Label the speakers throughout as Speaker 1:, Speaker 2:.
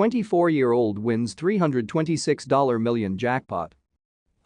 Speaker 1: 24-year-old wins $326 million jackpot.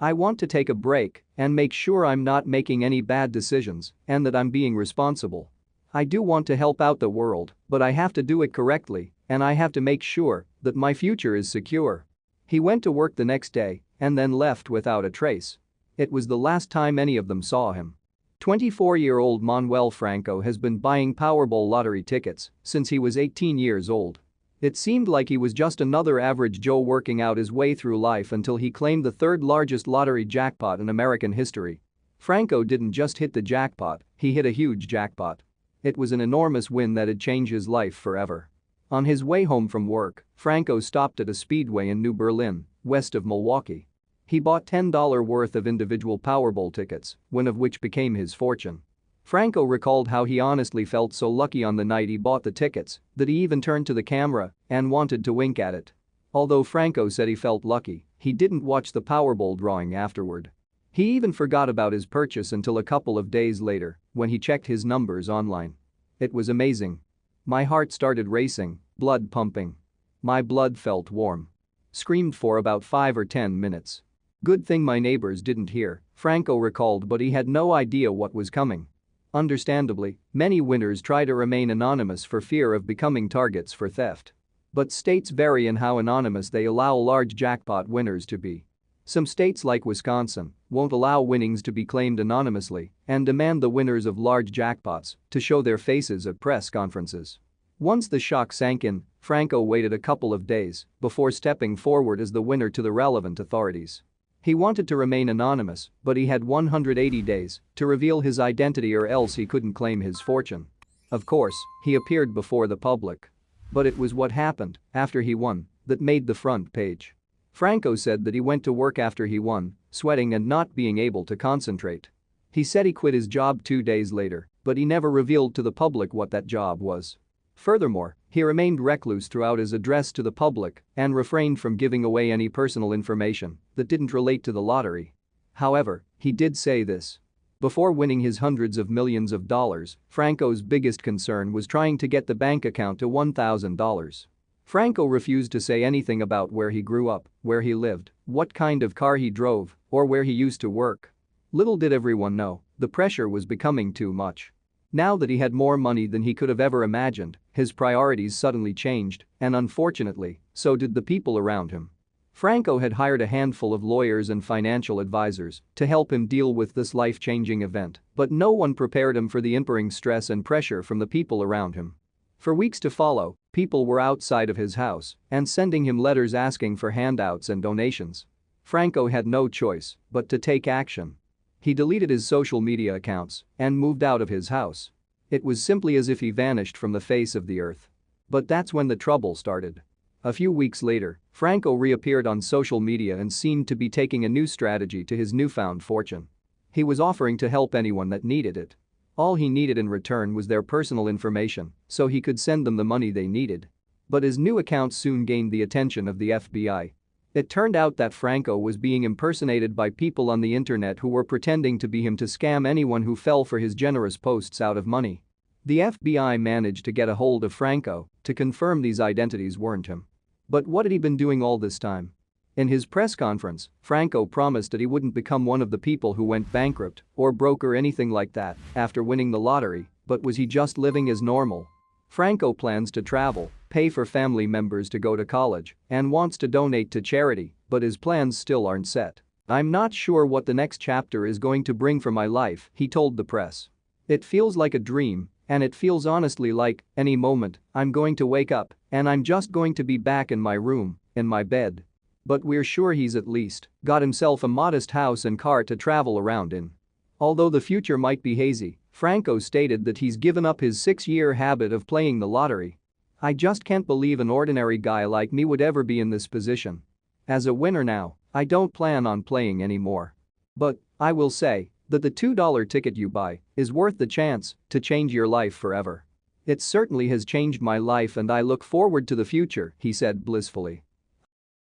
Speaker 1: I want to take a break and make sure I'm not making any bad decisions and that I'm being responsible. I do want to help out the world, but I have to do it correctly and I have to make sure that my future is secure. He went to work the next day and then left without a trace. It was the last time any of them saw him. 24-year-old Manuel Franco has been buying Powerball lottery tickets since he was 18 years old. It seemed like he was just another average Joe working out his way through life until he claimed the third largest lottery jackpot in American history. Franco didn't just hit the jackpot, he hit a huge jackpot. It was an enormous win that'd change his life forever. On his way home from work, Franco stopped at a speedway in New Berlin, west of Milwaukee. He bought $10 worth of individual Powerball tickets, one of which became his fortune. Franco recalled how he honestly felt so lucky on the night he bought the tickets that he even turned to the camera and wanted to wink at it. Although Franco said he felt lucky, he didn't watch the Powerball drawing afterward. He even forgot about his purchase until a couple of days later when he checked his numbers online. It was amazing. My heart started racing, blood pumping. My blood felt warm. Screamed for about 5 or 10 minutes. Good thing my neighbors didn't hear, Franco recalled, but he had no idea what was coming. Understandably, many winners try to remain anonymous for fear of becoming targets for theft. But states vary in how anonymous they allow large jackpot winners to be. Some states like Wisconsin won't allow winnings to be claimed anonymously and demand the winners of large jackpots to show their faces at press conferences. Once the shock sank in, Franco waited a couple of days before stepping forward as the winner to the relevant authorities. He wanted to remain anonymous, but he had 180 days to reveal his identity or else he couldn't claim his fortune. Of course, he appeared before the public. But it was what happened after he won that made the front page. Franco said that he went to work after he won, sweating and not being able to concentrate. He said he quit his job 2 days later, but he never revealed to the public what that job was. Furthermore, he remained recluse throughout his address to the public and refrained from giving away any personal information that didn't relate to the lottery. However, he did say this. Before winning his hundreds of millions of dollars, Franco's biggest concern was trying to get the bank account to $1,000. Franco refused to say anything about where he grew up, where he lived, what kind of car he drove, or where he used to work. Little did everyone know, the pressure was becoming too much. Now that he had more money than he could have ever imagined, his priorities suddenly changed, and unfortunately, so did the people around him. Franco had hired a handful of lawyers and financial advisors to help him deal with this life-changing event, but no one prepared him for the impending stress and pressure from the people around him. For weeks to follow, people were outside of his house and sending him letters asking for handouts and donations. Franco had no choice but to take action. He deleted his social media accounts and moved out of his house. It was simply as if he vanished from the face of the earth. But that's when the trouble started. A few weeks later, Franco reappeared on social media and seemed to be taking a new strategy to his newfound fortune. He was offering to help anyone that needed it. All he needed in return was their personal information so he could send them the money they needed. But his new account soon gained the attention of the FBI. It turned out that Franco was being impersonated by people on the internet who were pretending to be him to scam anyone who fell for his generous posts out of money. The FBI managed to get a hold of Franco to confirm these identities weren't him. But what had he been doing all this time? In his press conference, Franco promised that he wouldn't become one of the people who went bankrupt or broke or anything like that after winning the lottery, but was he just living as normal? Franco plans to travel, pay for family members to go to college, and wants to donate to charity, but his plans still aren't set. "I'm not sure what the next chapter is going to bring for my life," he told the press. "It feels like a dream, and it feels honestly like, any moment, I'm going to wake up and I'm just going to be back in my room, in my bed." But we're sure he's at least got himself a modest house and car to travel around in. Although the future might be hazy, Franco stated that he's given up his 6-year habit of playing the lottery. "I just can't believe an ordinary guy like me would ever be in this position. As a winner now, I don't plan on playing anymore. But I will say that the $2 ticket you buy is worth the chance to change your life forever. It certainly has changed my life and I look forward to the future," he said blissfully.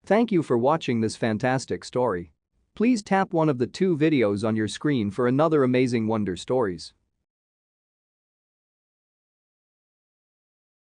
Speaker 1: Thank you for watching this fantastic story. Please tap one of the 2 videos on your screen for another amazing wonder stories.